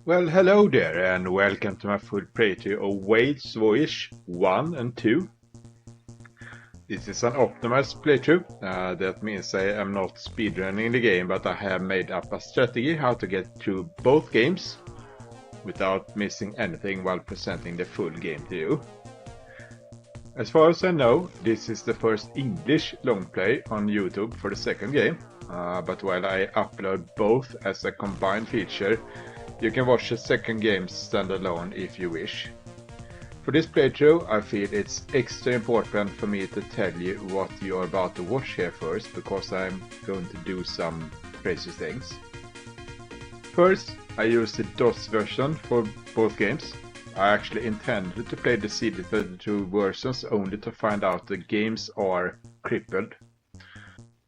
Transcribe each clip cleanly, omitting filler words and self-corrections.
Well, hello there, and welcome to my full playthrough of Voyage 1 and 2. This is an optimized playthrough. That means I am not speedrunning the game, but I have made up a strategy how to get through both games without missing anything while presenting the full game to you. As far as I know, this is the first English long play on YouTube for the second game, but while I upload both as a combined feature, you can watch the second game standalone if you wish. For this playthrough, I feel it's extra important for me to tell you what you are about to watch here first, because I'm going to do some crazy things. First, I used the DOS version for both games. I actually intended to play the CD32 versions only to find out the games are crippled.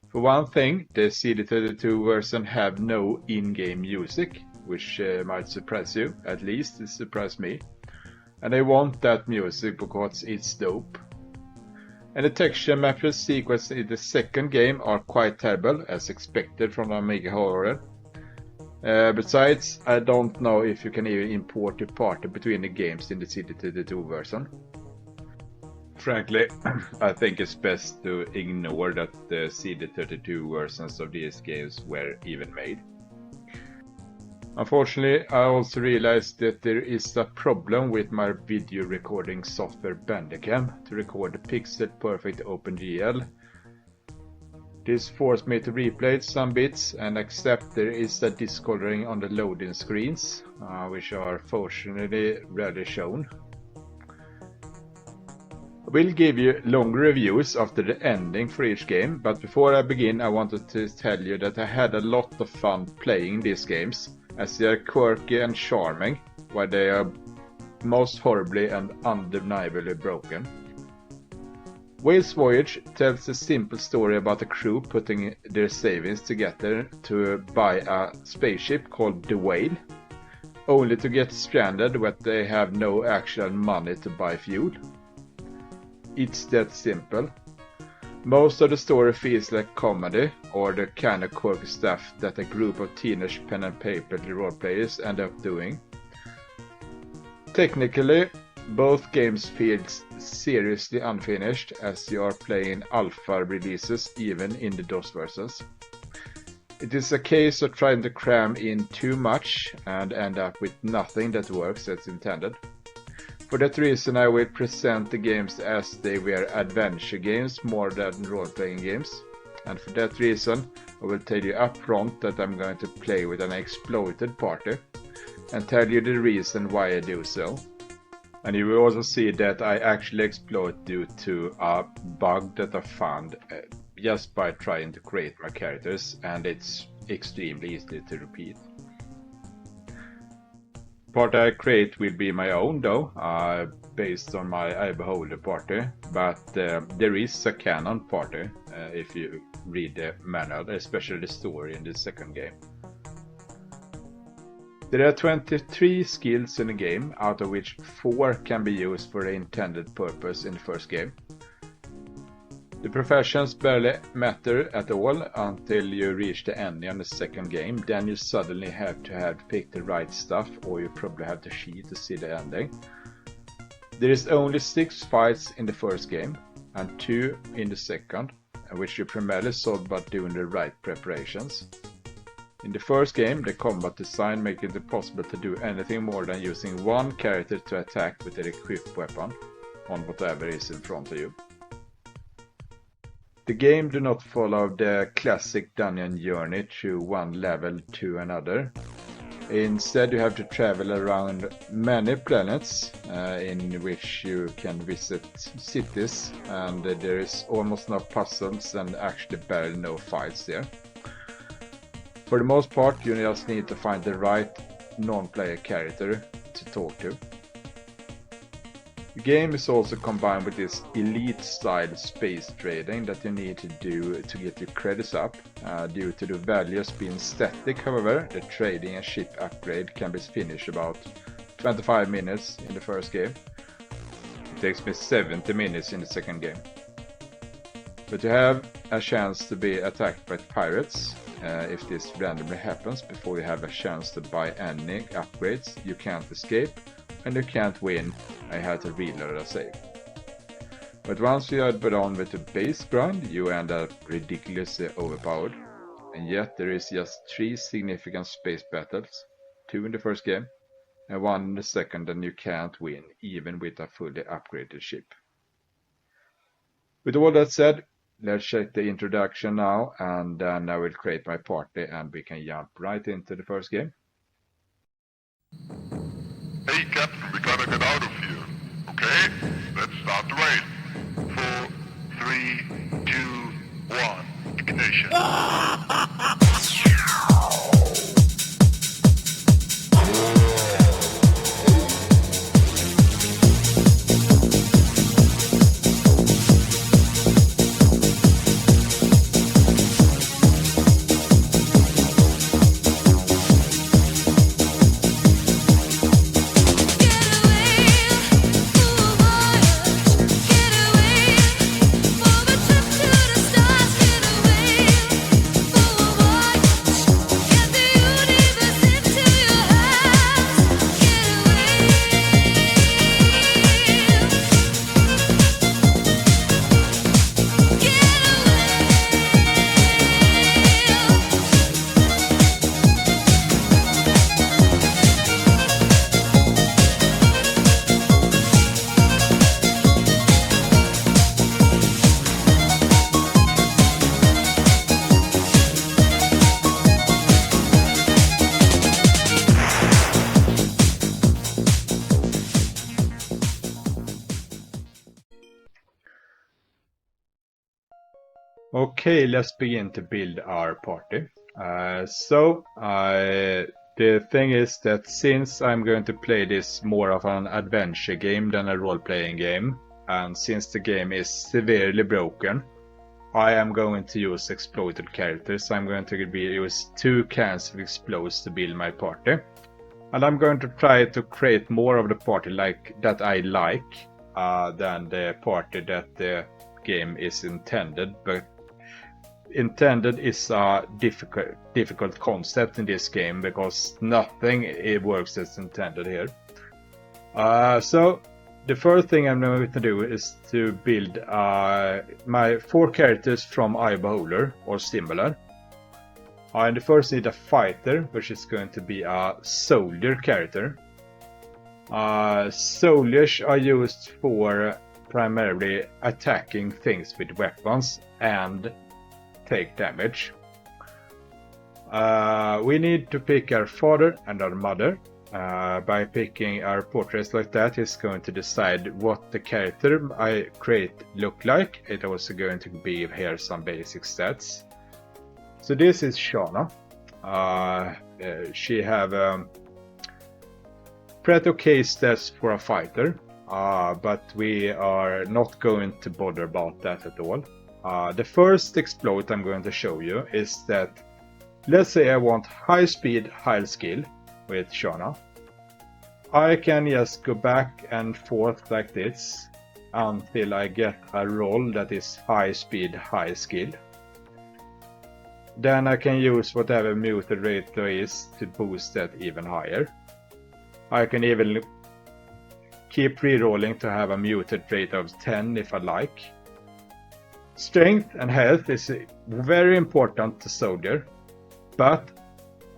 For one thing, the CD32 version have no in-game music, which might surprise you. At least it surprised me. And I want that music because it's dope. And the texture mapper sequence in the second game are quite terrible, as expected from Amiga Horror. Besides, I don't know if you can even import the party between the games in the CD32 version. Frankly, I think it's best to ignore that the CD32 versions of these games were even made. Unfortunately, I also realized that there is a problem with my video recording software Bandicam to record the pixel perfect OpenGL. This forced me to replay some bits and accept there is a discoloring on the loading screens, which are fortunately rarely shown. I will give you longer reviews after the ending for each game, but before I begin I wanted to tell you that I had a lot of fun playing these games, as they are quirky and charming, while they are most horribly and undeniably broken. Voyage tells a simple story about a crew putting their savings together to buy a spaceship called the Whale, only to get stranded when they have no actual money to buy fuel. It's that simple. Most of the story feels like comedy, or the kind of quirky stuff that a group of teenage pen and paper roleplayers end up doing. Technically, both games feel seriously unfinished, as you are playing alpha releases even in the DOS versions. It is a case of trying to cram in too much and end up with nothing that works as intended. For that reason, I will present the games as they were adventure games more than role-playing games. And for that reason, I will tell you up front that I'm going to play with an exploited party, and tell you the reason why I do so. And you will also see that I actually exploit due to a bug that I found just by trying to create my characters, and it's extremely easy to repeat. Part I create will be my own though, based on my I Beholder party, but there is a canon party if you read the manual, especially the story in the second game. There are 23 skills in the game, out of which 4 can be used for the intended purpose in the first game. The professions barely matter at all until you reach the ending on the second game. Then you suddenly have to pick the right stuff, or you probably have to cheat to see the ending. There is only 6 fights in the first game and 2 in the second, which you primarily solve by doing the right preparations. In the first game, the combat design makes it impossible to do anything more than using one character to attack with an equipped weapon on whatever is in front of you. The game do not follow the classic dungeon journey through one level to another. Instead, you have to travel around many planets in which you can visit cities, and there is almost no puzzles and actually barely no fights there. For the most part, you just need to find the right non-player character to talk to. The game is also combined with this elite-style space trading that you need to do to get your credits up. Due to the values being static, however, the trading and ship upgrade can be finished about 25 minutes in the first game. It takes me 70 minutes in the second game. But you have a chance to be attacked by pirates, if this randomly happens before you have a chance to buy any upgrades, you can't escape and you can't win. I had to reload a save. But once you are on with the base grind, you end up ridiculously overpowered. And yet there is just 3 significant space battles, 2 in the first game and 1 in the second, and you can't win even with a fully upgraded ship. With all that said, let's check the introduction now, and then I will create my party and we can jump right into the first game. Hey Captain, we gotta get out of here. Okay? Let's start the raid. 4, 3, 2, 1. Ignition. Okay, let's begin to build our party. The thing is that since I'm going to play this more of an adventure game than a role-playing game, and since the game is severely broken, I am going to use exploited characters. I'm going to use 2 cans of explodes to build my party. And I'm going to try to create more of the party that I like than the party that the game is intended. But intended is a difficult concept in this game because nothing works as intended here. So the first thing I'm going to do is to build my 4 characters from Übermacht or similar. And the first need a fighter, which is going to be a soldier character. Soldiers are used for primarily attacking things with weapons and take damage. We need to pick our father and our mother. By picking our portraits like that, it's going to decide what the character I create look like. It's also going to be here some basic stats. So this is Shauna. She have pretty okay stats for a fighter, but we are not going to bother about that at all. The first exploit I'm going to show you is that, let's say I want high speed, high skill with Shauna. I can just go back and forth like this until I get a roll that is high speed, high skill. Then I can use whatever muted rate there is to boost that even higher. I can even keep re-rolling to have a muted rate of 10 if I like. Strength and health is very important to soldier, but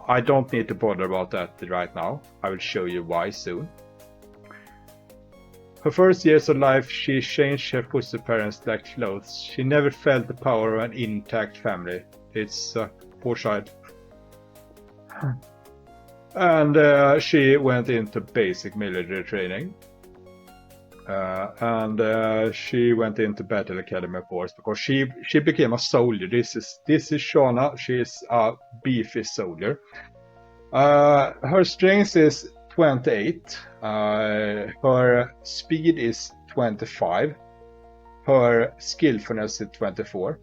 I don't need to bother about that right now. I will show you why soon. Her first years of life, she changed her foster parents like clothes. She never felt the power of an intact family. It's a poor child. And she went into basic military training. And she went into Battle Academy, of course, because she became a soldier. This is Shauna. She is a beefy soldier. Her strength is 28. Her speed is 25. Her skillfulness is 24.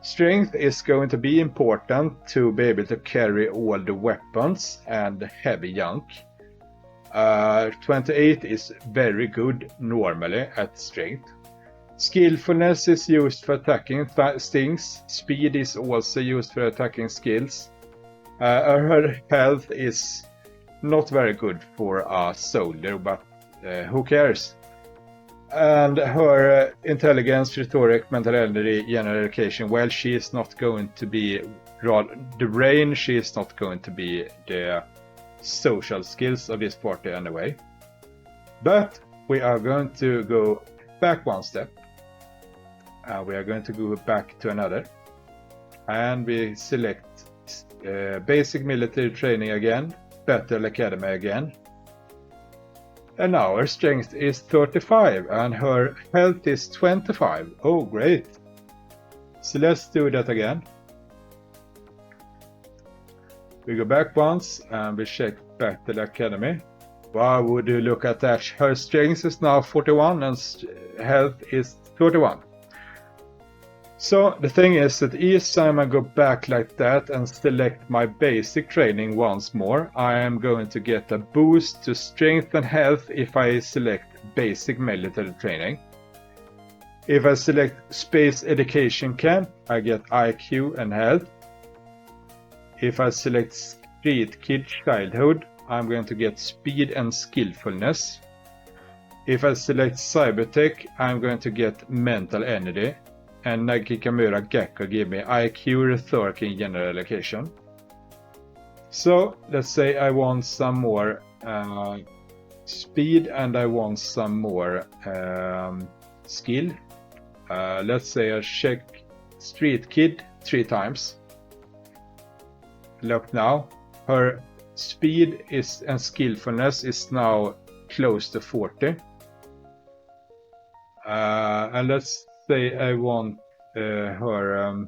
Strength is going to be important to be able to carry all the weapons and heavy junk. 28 is very good normally at strength. Skillfulness is used for attacking things. Speed is also used for attacking skills. Her health is not very good for a soldier, but who cares? And her intelligence, rhetoric, mental energy, general education, well, she is not going to be the brain, she is not going to be the social skills of this party anyway. But we are going to go back one step. We are going to go back to another. And we select basic military training again, battle academy again. And now her strength is 35 and her health is 25. Oh, great. So let's do that again. We go back once and we check Battle Academy. Wow, would you look at that? Her strength is now 41 and health is 31. So the thing is that each time I go back like that and select my basic training once more, I am going to get a boost to strength and health if I select basic military training. If I select space education camp, I get IQ and health. If I select street kid childhood, I'm going to get speed and skillfulness. If I select cybertech, I'm going to get mental energy. And Nagikamura Gekko give me IQ, rhetoric, and general education. So let's say I want some more speed and I want some more skill. Let's say I check street kid 3 times. Look now, her speed is and skillfulness is now close to 40. And let's say I want her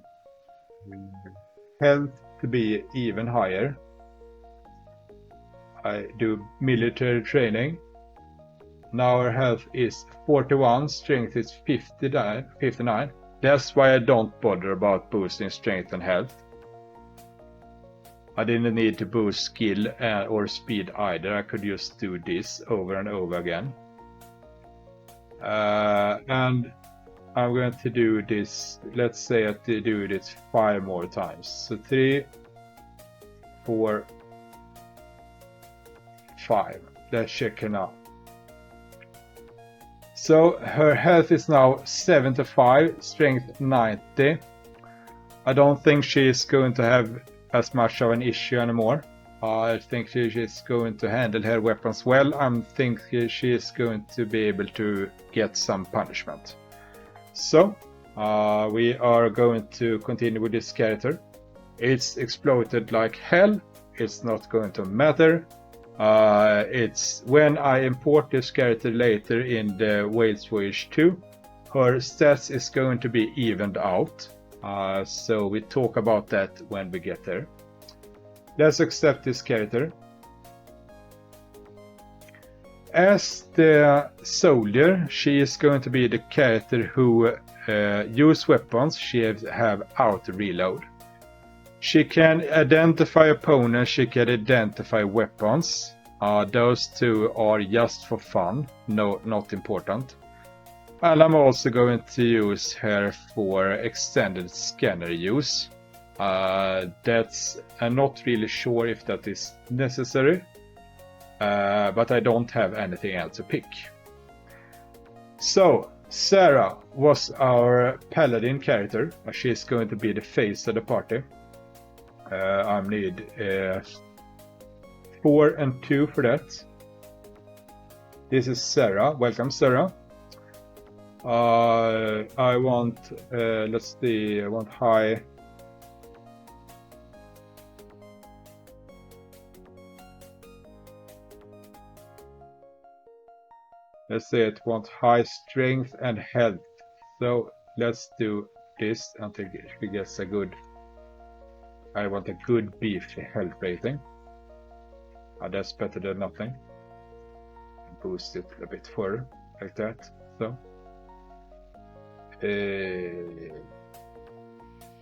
health to be even higher. I do military training. Now her health is 41, strength is 59. That's why I don't bother about boosting strength and health. I didn't need to boost skill or speed either. I could just do this over and over again. And I'm going to do this, let's say I do this 5 more times. So 3, 4, 5. Let's check her now. So her health is now 75, strength 90. I don't think she is going to have as much of an issue anymore. I think she is going to handle her weapons well. I think she is going to be able to get some punishment. So we are going to continue with this character. It's exploited like hell. It's not going to matter. It's when I import this character later in the Voyage 2, her stats is going to be evened out. So we talk about that when we get there. Let's accept this character. As the soldier, she is going to be the character who use weapons. She have auto reload. She can identify opponents. She can identify weapons. Those two are just for fun. No, not important. And I'm also going to use her for extended scanner use. I'm not really sure if that is necessary. But I don't have anything else to pick. So, Sarah was our paladin character. She's going to be the face of the party. I need 4 and 2 for that. This is Sarah. Welcome, Sarah. I want, let's see, I want high. Let's say it wants high strength and health. So let's do this until she gets a good. I want a good beefy health rating. That's better than nothing. Boost it a bit further, like that. So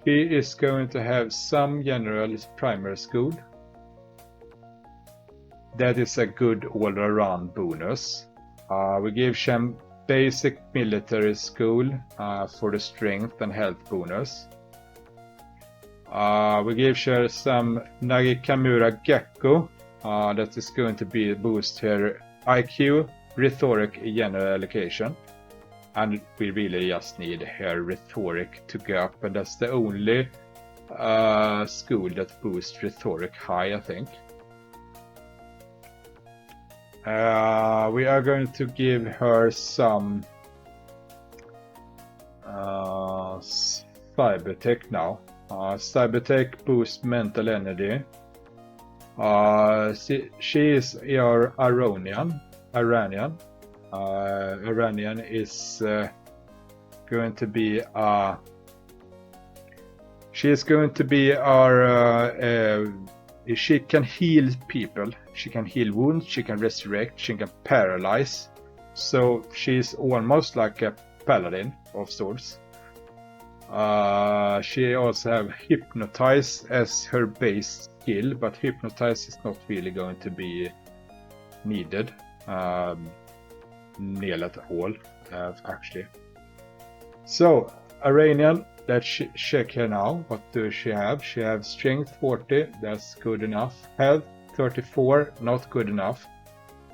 he is going to have some general primary school. That is a good all-around bonus. We give him basic military school for the strength and health bonus. We give her some Nagikamura Gecko. That is going to be boost her IQ, rhetoric, general allocation. And we really just need her rhetoric to go up, and that's the only school that boosts rhetoric high, I think. We are going to give her some Cybertech now. Cybertech boosts mental energy. She is your Iranian. Iranian is going to be she is going to be our she can heal people, she can heal wounds, she can resurrect, she can paralyze, so she's almost like a paladin of sorts. She also have hypnotize as her base skill, but hypnotize is not really going to be needed nearly at all, actually. So Iranian, let's check her now. What does she have? She has strength 40, that's good enough. Health 34, not good enough.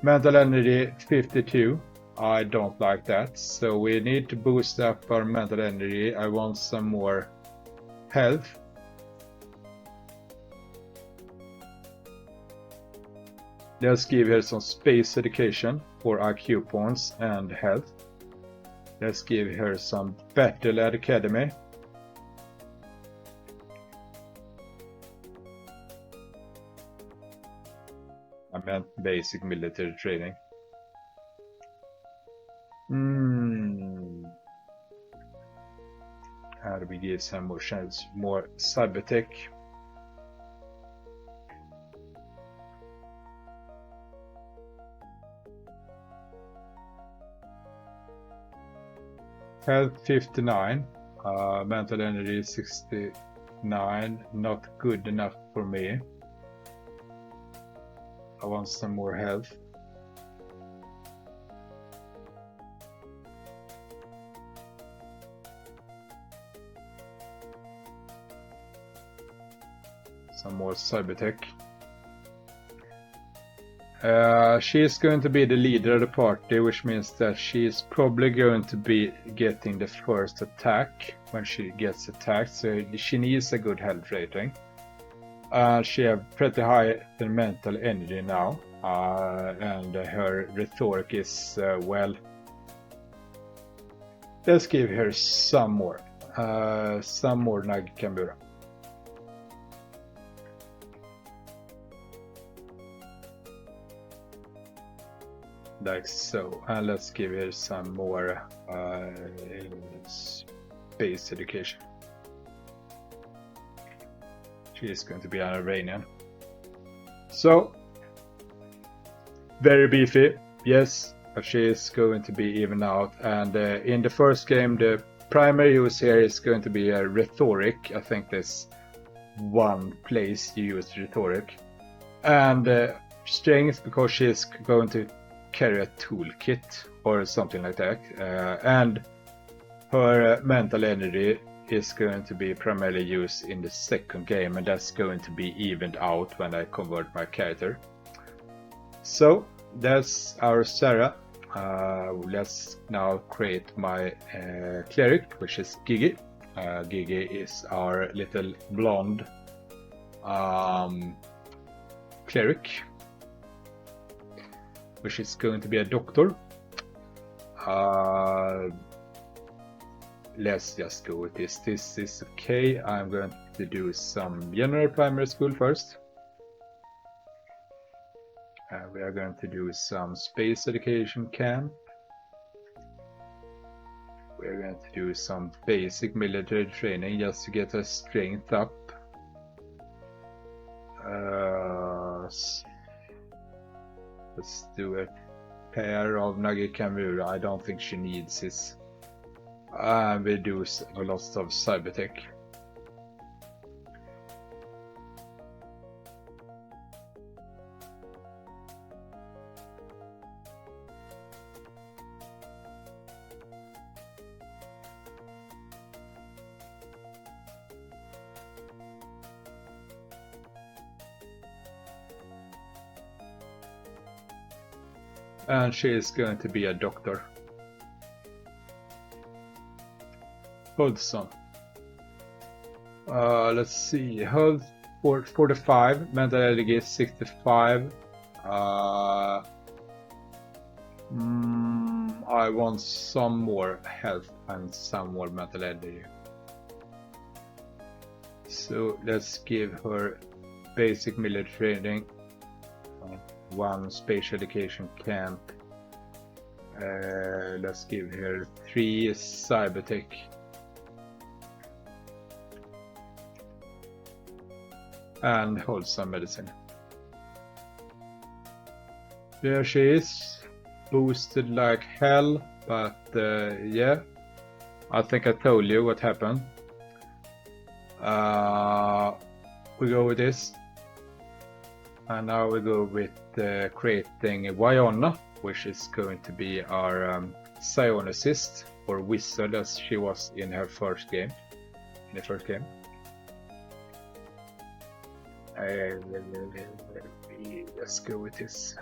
Mental energy 52, I don't like that. So we need to boost up our mental energy. I want some more health. Let's give her some space education for IQ points and health. Let's give her some battle at academy. I meant basic military training. And we give some more chance, more cybertech. Health 59, mental energy 69, not good enough for me. I want some more health. Some more cybertech. She is going to be the leader of the party, which means that she is probably going to be getting the first attack when she gets attacked, so she needs a good health rating. She has pretty high mental energy now, and her rhetoric is, well, let's give her some more Nagikamura. Like so, and let's give her some more space education. She is going to be an Iranian. So, very beefy, yes, but she is going to be even out. And in the first game, the primary use here is going to be a rhetoric. I think there's one place you use rhetoric. And strength, because she is going to carry a toolkit or something like that, and her mental energy is going to be primarily used in the second game, and that's going to be evened out when I convert my character. So that's our Sarah. Let's now create my cleric, which is Gigi. Gigi is our little blonde cleric, which is going to be a doctor. Let's just go with this. This is okay. I'm going to do some general primary school first. We are going to do some space education camp. We're going to do some basic military training just to get our strength up. Let's do a pair of Nagikamura. I don't think she needs this. We do a lot of cybertech. And she is going to be a doctor. Hodson. Let's see. Health 45. Mental energy 65. I want some more health and some more mental energy. So let's give her basic military training, 1 spatial education camp. Let's give her 3 cybertech. And hold some medicine. There she is, boosted like hell, but yeah, I think I told you what happened. We go with this, and now we go with creating Wyonna, which is going to be our psionicist or wizard, as she was in her first game. Let's go with this.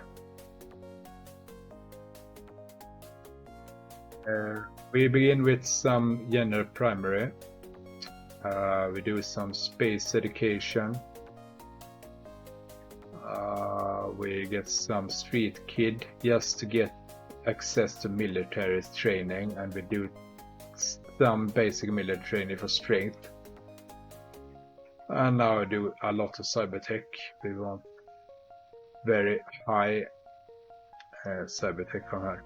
We begin with some general primary. We do some space education. We get some street kid just to get access to military training, and we do some basic military training for strength. And now I do a lot of cybertech. We want very high cybertech from her.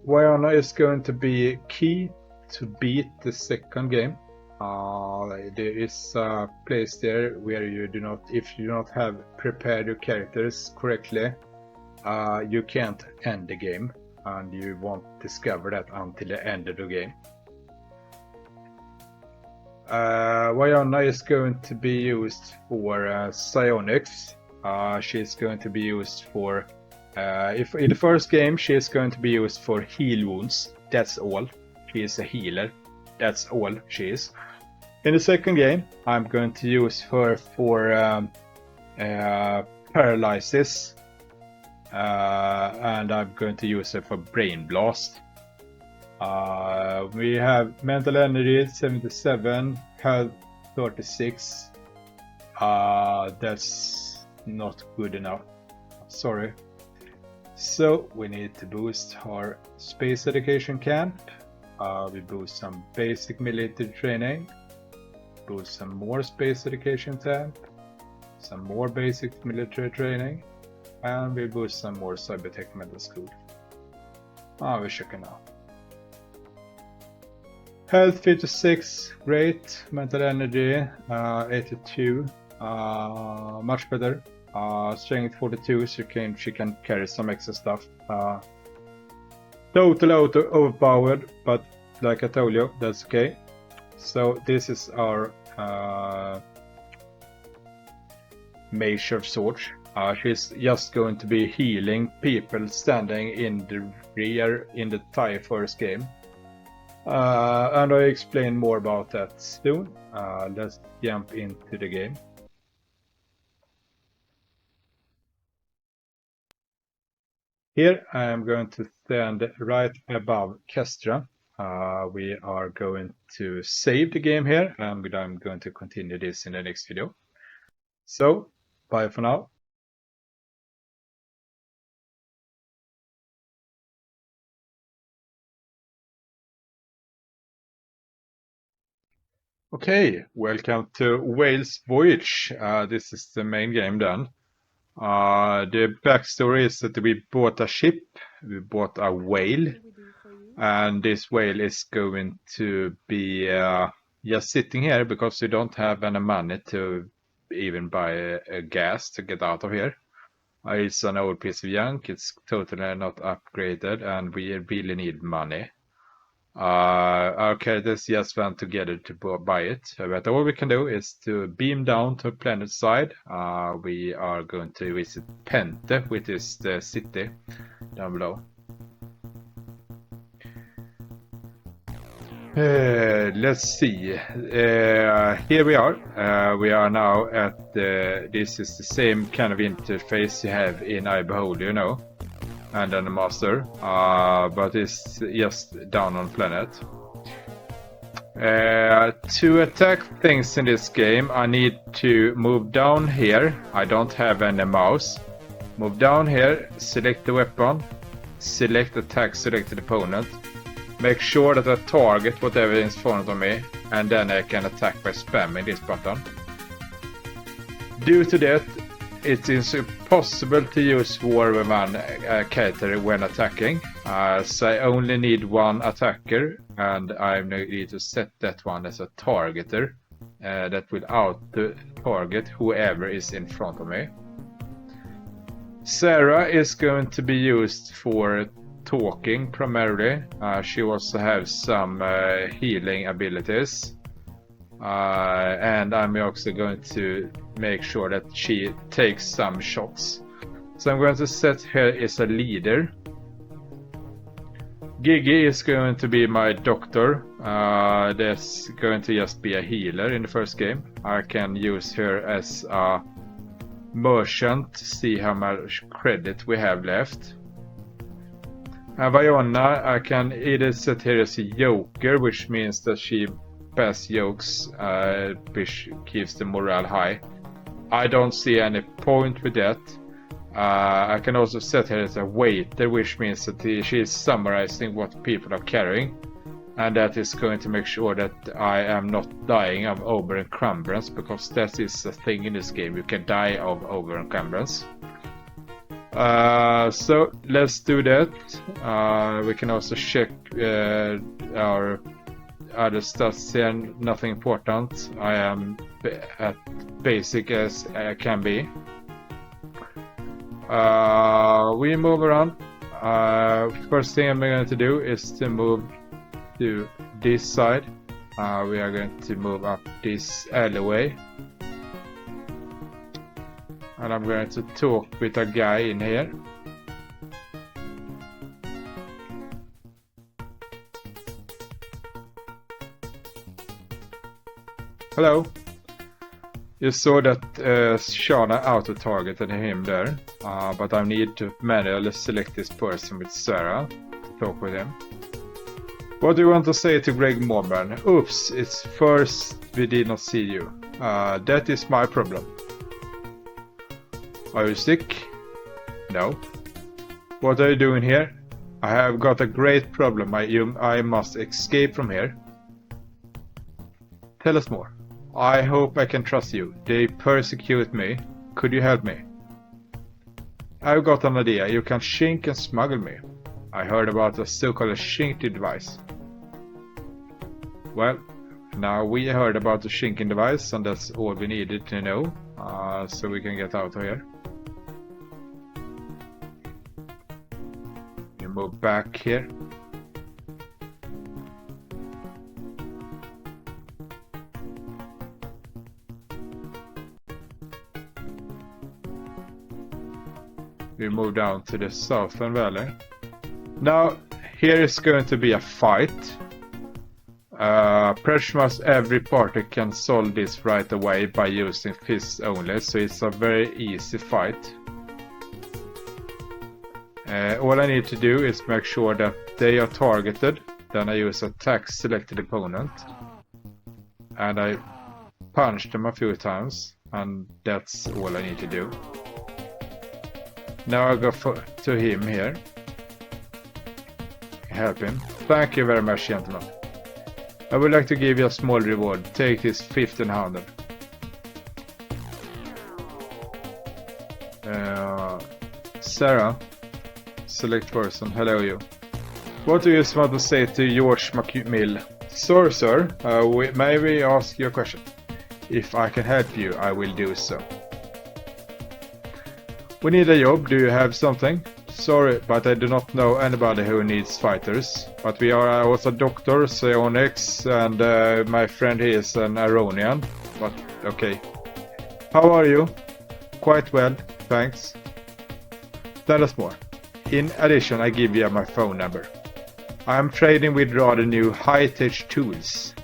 Wyonna is going to be key to beat the second game. There is a place there where you do not, if you do not have prepared your characters correctly, you can't end the game, and you won't discover that until the end of the game. Wyonna is going to be used for psionics. She's going to be used for if in the first game she is going to be used for heal wounds. That's all. She is a healer. That's all she is. In the second game, I'm going to use her for paralysis, and I'm going to use her for brain blast. We have mental energy 77, health 36. That's not good enough. Sorry. So we need to boost our space education camp. We boost some basic military training. Boost some more space education camp. Some more basic military training. And we boost some more cybertech medical school. We're checking out. Health 56, great. Mental energy 82, much better. Strength 42, so she can carry some extra stuff. Totally overpowered, but like I told you, that's okay. So this is our Mage of Swords. She's just going to be healing people standing in the rear in the entire first game. And I explain more about that soon. Let's jump into the game. Here I am going to stand right above Kestra. We are going to save the game here, and I'm going to continue this in the next video. So, bye for now. Okay, welcome to Voyage. This is the main game then. The backstory is that we bought a ship, we bought a whale, and this whale is going to be just sitting here because we don't have any money to even buy a gas to get out of here. It's an old piece of junk, it's totally not upgraded, and we really need money. Our characters just went together to buy it, but all we can do is to beam down to planet side. We are going to visit Pente, which is the city down below. Let's see. Here we are. We are now at this is the same kind of interface you have in I Behold, you know, and then the master, but it's just down on planet. To attack things in this game, I need to move down here. I don't have any mouse. Move down here, select the weapon, select attack selected opponent. Make sure that I target whatever is in front of me, and then I can attack by spamming this button. Due to that, it is impossible to use war with one character when attacking. So I only need one attacker, and I need to set that one as a targeter that will out-target whoever is in front of me. Sarah is going to be used for talking primarily. She also has some healing abilities. And I'm also going to make sure that she takes some shots. So I'm going to set her as a leader. Gigi is going to be my doctor. That's going to just be a healer in the first game. I can use her as a merchant to see how much credit we have left. Vaionna, I can either set her as a joker, which means that she pass jokes, which keeps the morale high. I don't see any point with that. I can also set her as a waiter, which means that she is summarizing what people are carrying, and that is going to make sure that I am not dying of over encumbrance, because that is a thing in this game. You can die of over encumbrance. So let's do that. We can also check our other stats here. Nothing important. I am at basic as I can be. We move around. First thing I'm going to do is to move to this side. We are going to move up this alleyway. And I'm going to talk with a guy in here. Hello. You saw that Shana auto-targeted him there, but I need to manually select this person with Sarah to talk with him. What do you want to say to Greg Morban? Oops, it's first we did not see you. That is my problem. Are you sick? No. What are you doing here? I have got a great problem. I must escape from here. Tell us more. I hope I can trust you. They persecute me. Could you help me? I've got an idea. You can shink and smuggle me. I heard about a so-called shinking device. Well, now we heard about the shinking device, and that's all we needed to know, so we can get out of here. You move back here. We move down to the southern valley. Now, here is going to be a fight. Pretty much every party can solve this right away by using fists only, so it's a very easy fight. All I need to do is make sure that they are targeted. Then I use attack selected opponent. And I punch them a few times, and that's all I need to do. Now I go to him here. Help him. Thank you very much, gentlemen. I would like to give you a small reward. Take this 1500. Sarah. Select person. Hello you. What do you want to say to George McMill? Sorry sir, may we ask you a question? If I can help you, I will do so. We need a job. Do you have something? Sorry, but I do not know anybody who needs fighters. But we are also doctors, psionics, and my friend here is an Aronian. But okay. How are you? Quite well, thanks. Tell us more. In addition, I give you my phone number. I'm trading with rather new high-tech tools.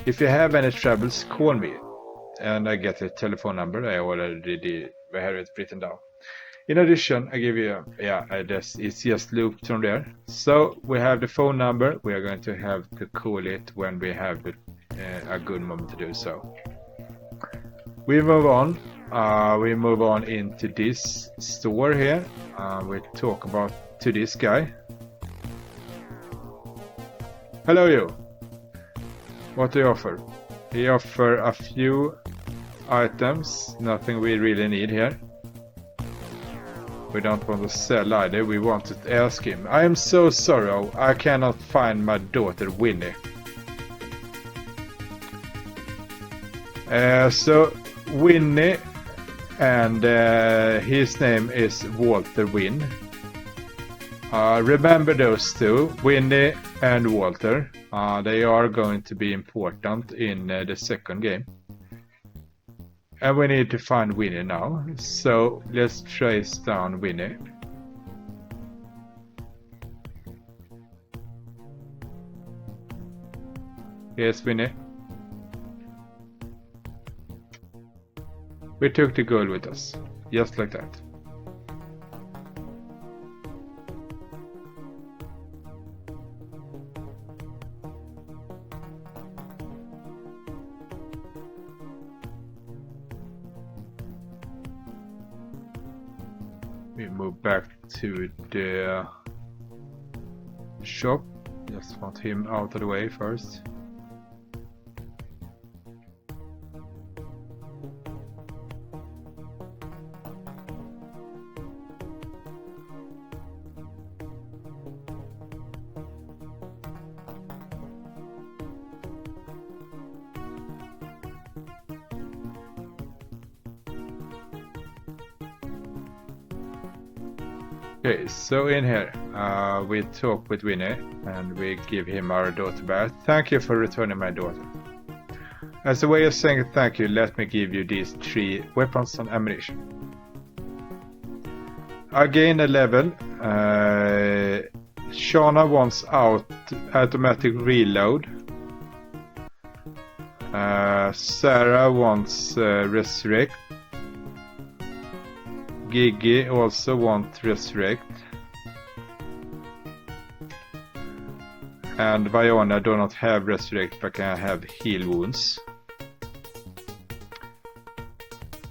If you have any troubles, call me. And I get a telephone number. I already have it written down. In addition, I give you, it's just looped from there. So we have the phone number. We are going to have to call it when we have a good moment to do so. We move on. We move on into this store here. We talk about to this guy. Hello, you. What do you offer? He offer a few items. Nothing we really need here. We don't want to sell either. We want to ask him. I am so sorry. I cannot find my daughter Winnie. So Winnie and his name is Walter Wynn. Remember those two, Winnie and Walter. They are going to be important in the second game. And we need to find Winnie now. So let's trace down Winnie. Here's Winnie. We took the girl with us, just like that. We move back to the shop. Just want him out of the way first. Okay, so in here, we talk with Winnie and we give him our daughter back. Thank you for returning my daughter. As a way of saying thank you, let me give you these 3 weapons and ammunition. I gain a level. Shauna wants automatic reload. Sarah wants resurrect. Gigi also wants resurrect. And Viona do not have resurrect but can have heal wounds.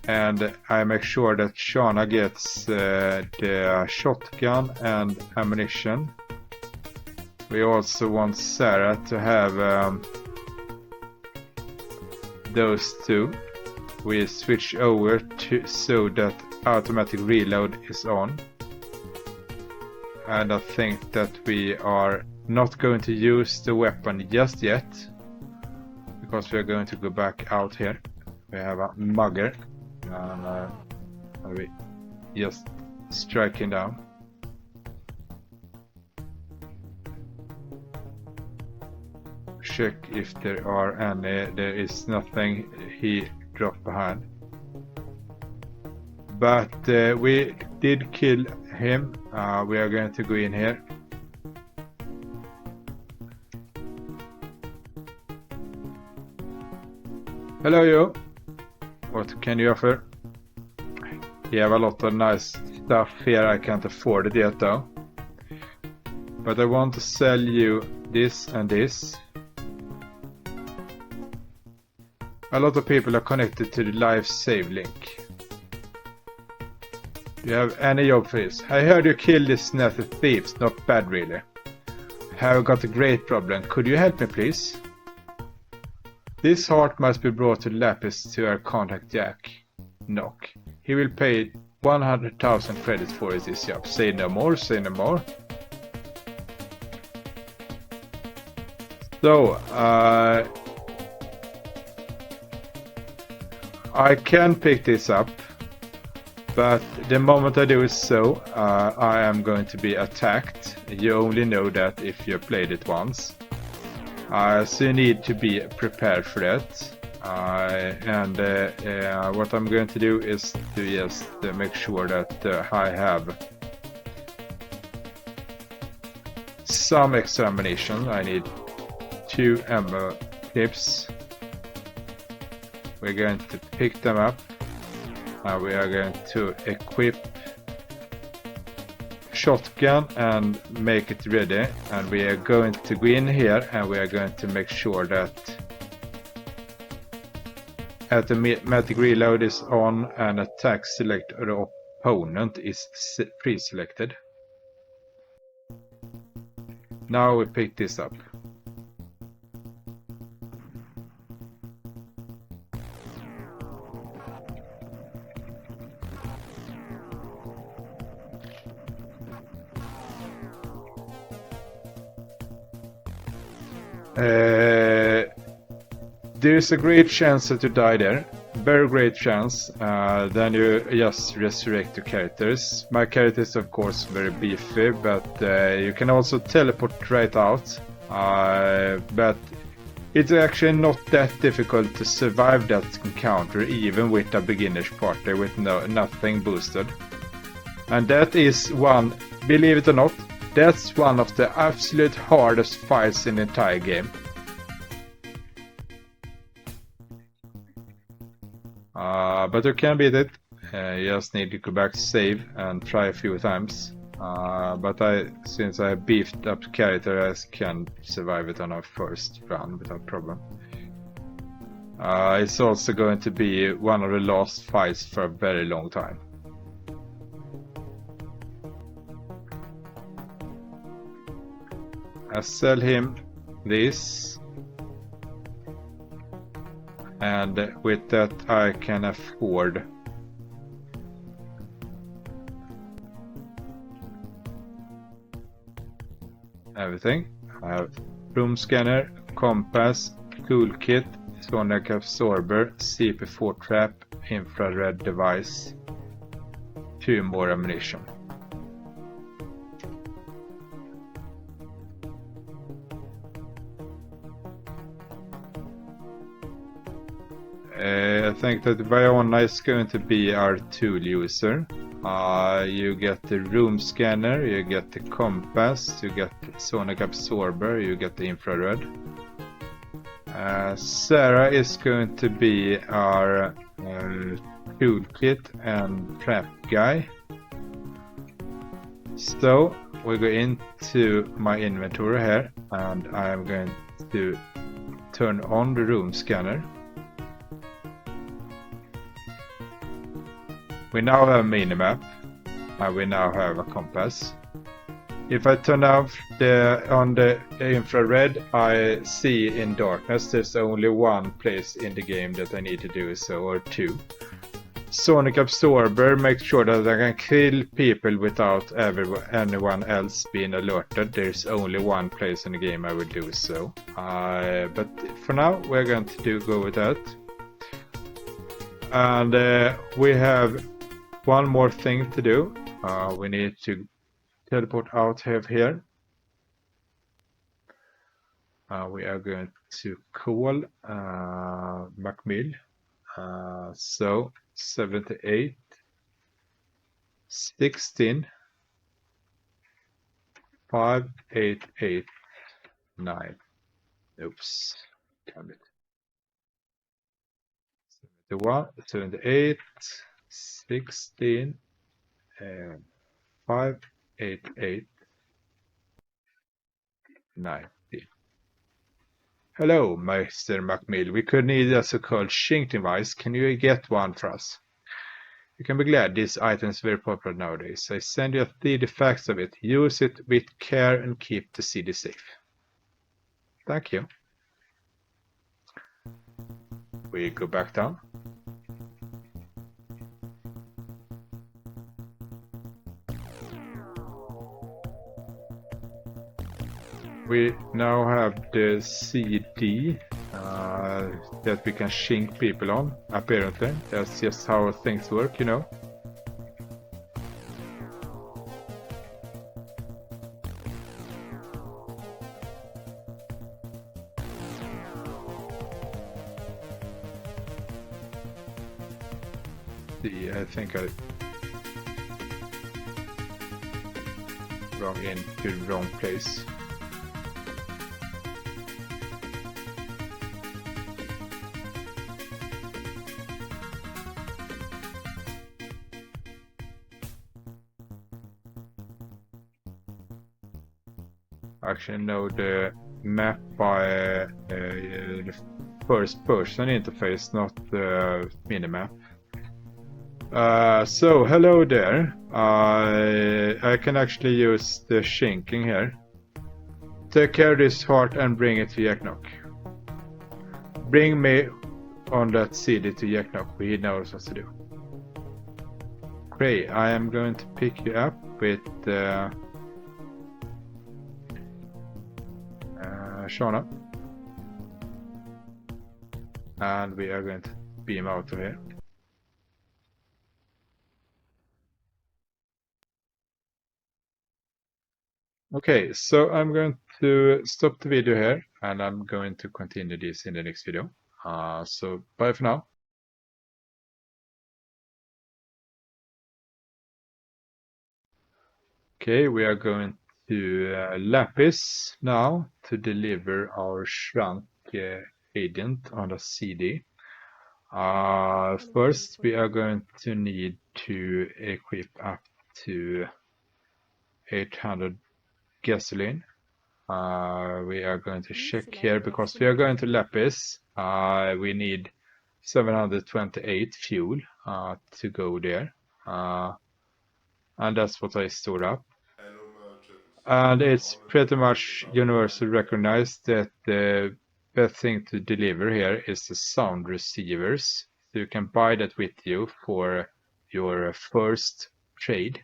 And I make sure that Shauna gets the shotgun and ammunition. We also want Sarah to have those 2. We switch over to so that automatic reload is on. And I think that we are not going to use the weapon just yet, because we are going to go back out here. We have a mugger and we just striking down. Check if there are any. There is nothing he dropped behind. But we did kill him. We are going to go in here. Hello, you. What can you offer? You have a lot of nice stuff here. I can't afford it yet though. But I want to sell you this and this. A lot of people are connected to the live save link. Do you have any job for this? I heard you killed these nasty thieves. Not bad really. Have got a great problem. Could you help me please? This heart must be brought to Lapis to our contact Jack. Knock. He will pay 100,000 credits for this job. Say no more, say no more. So, I can pick this up. But the moment I do so, I am going to be attacked. You only know that if you played it once. So you need to be prepared for that. What I'm going to do is to just make sure that I have some extra ammunition. I need 2 ammo clips. We're going to pick them up. And we are going to equip shotgun and make it ready. And we are going to go in here and we are going to make sure that automatic reload is on and attack select or opponent is pre-selected. Now we pick this up. There's a great chance that you die there. Very great chance. Then you just resurrect your characters. My character is of course very beefy, but you can also teleport right out. But it's actually not that difficult to survive that encounter, even with a beginner's party with nothing boosted. And that is one, believe it or not, that's one of the absolute hardest fights in the entire game. But you can beat it. You just need to go back, save, and try a few times. But since I beefed up the character, I can survive it on our first run without problem. It's also going to be one of the last fights for a very long time. I sell him this. And with that I can afford everything. I have room scanner, compass, toolkit, sonic absorber, CP4 trap, infrared device, 2 more ammunition. I think that Viona is going to be our tool user. You get the room scanner, you get the compass, you get the sonic absorber, you get the infrared. Sarah is going to be our toolkit and trap guy. So we go into my inventory here and I am going to turn on the room scanner. We now have a minimap and we now have a compass. If I turn off on the infrared, I see in darkness there's only one place in the game that I need to do so, or 2. Sonic absorber makes sure that I can kill people without anyone else being alerted. There's only one place in the game I will do so. But for now we're going to go with that. And we have one more thing to do. We need to teleport out of here. We are going to call Macmill. So 78 16 5889. Oops, damn it. 71 78 16 588 90. Hello, Mr. Macmill. We could need a so-called shink device. Can you get one for us? You can be glad this item is very popular nowadays. I send you a 3D fax of it. Use it with care and keep the CD safe. Thank you. We go back down. We now have the CD that we can shink people on, apparently. That's just how things work, you know. I think I wrong into the wrong place. actually know the map by the first person interface, not the minimap. So hello there. I can actually use the shinking here. Take care of this heart and bring it to Yaknok. Bring me on that CD to Yaknok. He knows what to do. Great. I am going to pick you up with Shauna. And we are going to beam out of here. Okay, so I'm going to stop the video here and I'm going to continue this in the next video. So bye for now. Okay, we are going to Lapis now to deliver our shrunk agent on a CD. First, we are going to need to equip up to 800 gasoline. We are going to check here because we are going to Lapis. We need 728 fuel to go there. And that's what I stored up. And it's pretty much universally recognized that the best thing to deliver here is the sound receivers. So you can buy that with you for your first trade.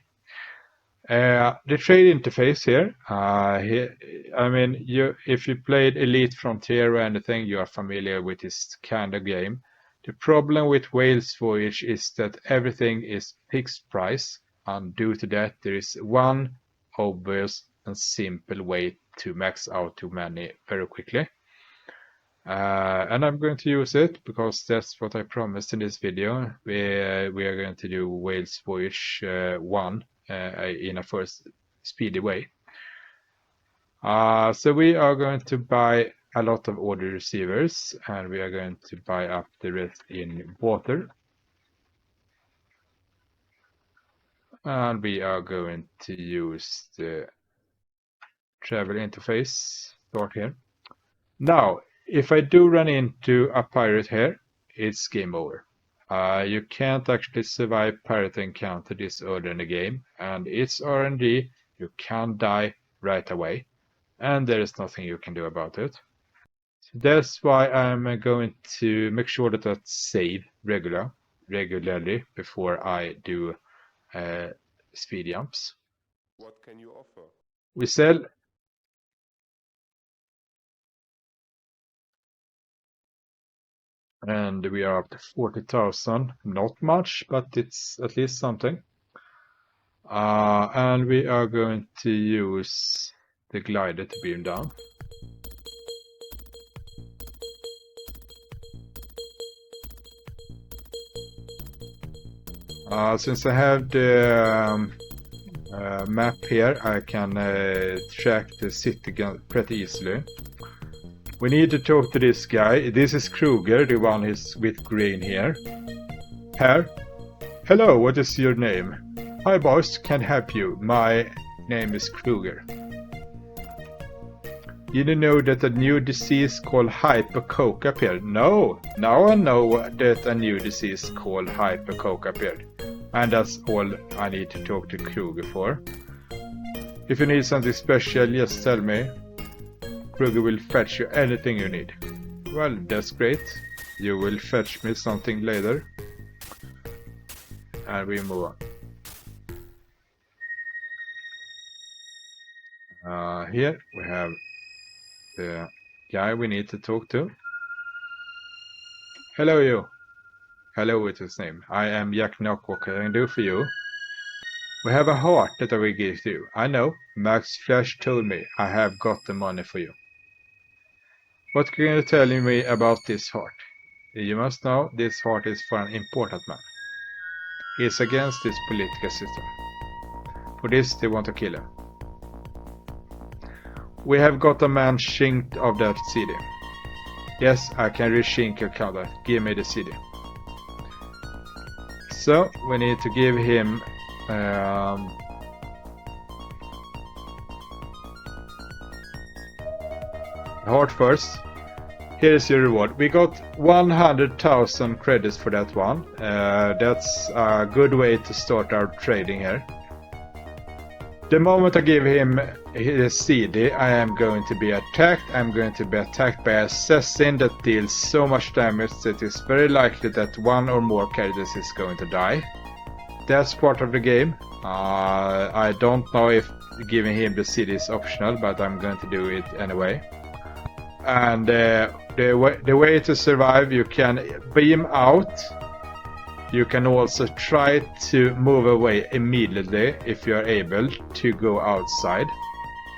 The trade interface here, I mean, if you played Elite Frontier or anything, you are familiar with this kind of game. The problem with Wales Voyage is that everything is fixed price, and due to that, there is one obvious and simple way to max out too many very quickly. And I'm going to use it because that's what I promised in this video. We are going to do Wales Voyage 1 in a first speedy way. So we are going to buy a lot of audio receivers and we are going to buy up the rest in water. And we are going to use the travel interface start here. Now, if I do run into a pirate here, it's game over. You can't actually survive pirate encounter this early in the game, and it's RNG, you can die right away, and there is nothing you can do about it. So that's why I'm going to make sure that I save regularly before I do speed jumps. What can you offer? We sell and we are up to 40,000. Not much, but it's at least something. And we are going to use the glider to beam down. Since I have the map here, I can track the city pretty easily. We need to talk to this guy. This is Kruger, the one who's with green here. Here. Hello, what is your name? Hi boss, can help you. My name is Kruger. You didn't know that a new disease called hypercoke appeared? No, now I know that a new disease called hypercoke appeared. And that's all I need to talk to Kruger for. If you need something special, just tell me. Kruger will fetch you anything you need. Well, that's great. You will fetch me something later. And we move on. Here we have the guy we need to talk to. Hello you. Hello with his name. I am Jack Knock. What can I do for you? We have a heart that I will give to you. I know. Max Flash told me I have got the money for you. What can you tell me about this heart? You must know this heart is for an important man. He is against this political system. For this they want to kill him. We have got a man shinked of that CD. Yes, I can reshink your color. Give me the CD. So we need to give him Heart first. Here is your reward. We got 100,000 credits for that one. That's a good way to start our trading here. The moment I give him his CD, I am going to be attacked. I'm going to be attacked by an assassin that deals so much damage that it's very likely that one or more characters is going to die. That's part of the game. I don't know if giving him the CD is optional, but I'm going to do it anyway. And the way to survive, you can beam out. You can also try to move away immediately if you are able to go outside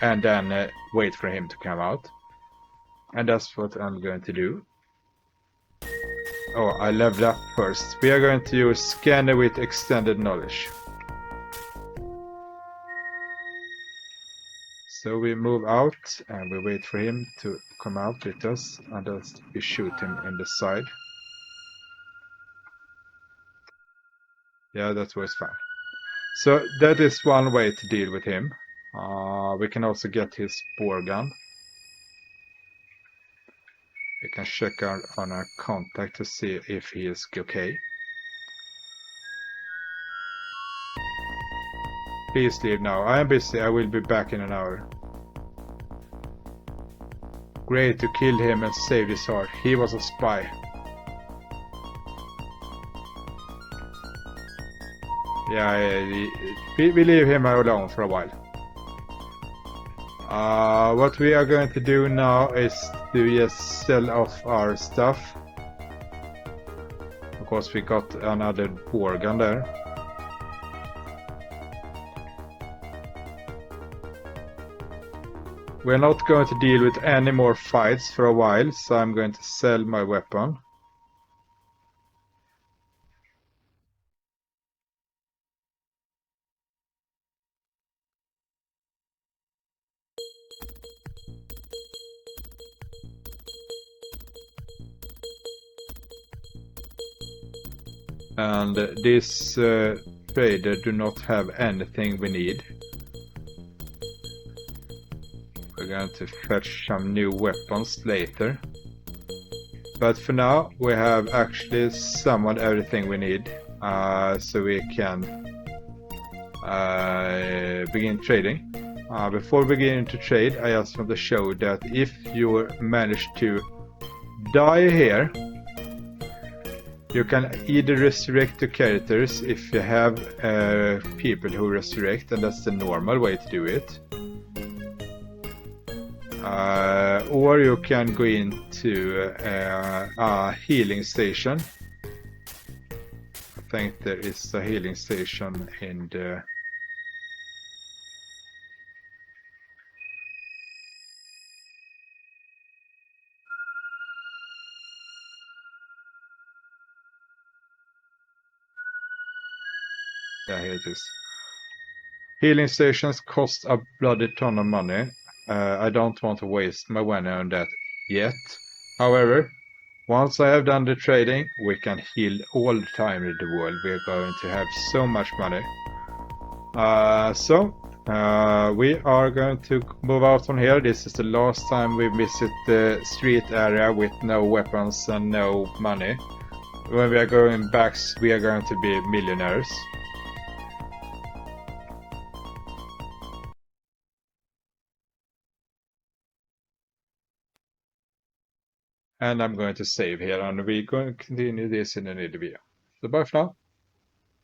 and then wait for him to come out. And that's what I'm going to do. Oh, I leveled up first. We are going to use Scanner with Extended Knowledge. So we move out and we wait for him to come out with us, and then we shoot him in the side. Yeah, that was fine. So that is one way to deal with him. We can also get his bore gun. We can check out on our contact to see if he is okay. Please leave now. I am busy. I will be back in an hour. Great, you killed him and saved his heart. He was a spy. Yeah, we leave him alone for a while. What we are going to do now is to just sell off our stuff. Of course, we got another bore gun there. We're not going to deal with any more fights for a while, so I'm going to sell my weapon. And this trader do not have anything we need. We're going to fetch some new weapons later. But for now, we have actually summoned everything we need, so we can begin trading. Before beginning to trade, I just want to show that if you manage to die here, you can either resurrect the characters if you have people who resurrect, and that's the normal way to do it. Or you can go into a healing station. I think there is a healing station in the... Yeah, here it is. Healing stations cost a bloody ton of money. I don't want to waste my money on that yet. However, once I have done the trading, we can heal all the time in the world. We're going to have so much money. We are going to move out from here. This is the last time we visit the street area with no weapons and no money. When we are going back, we are going to be millionaires. And I'm going to save here, and we're going to continue this in another video. So bye for now.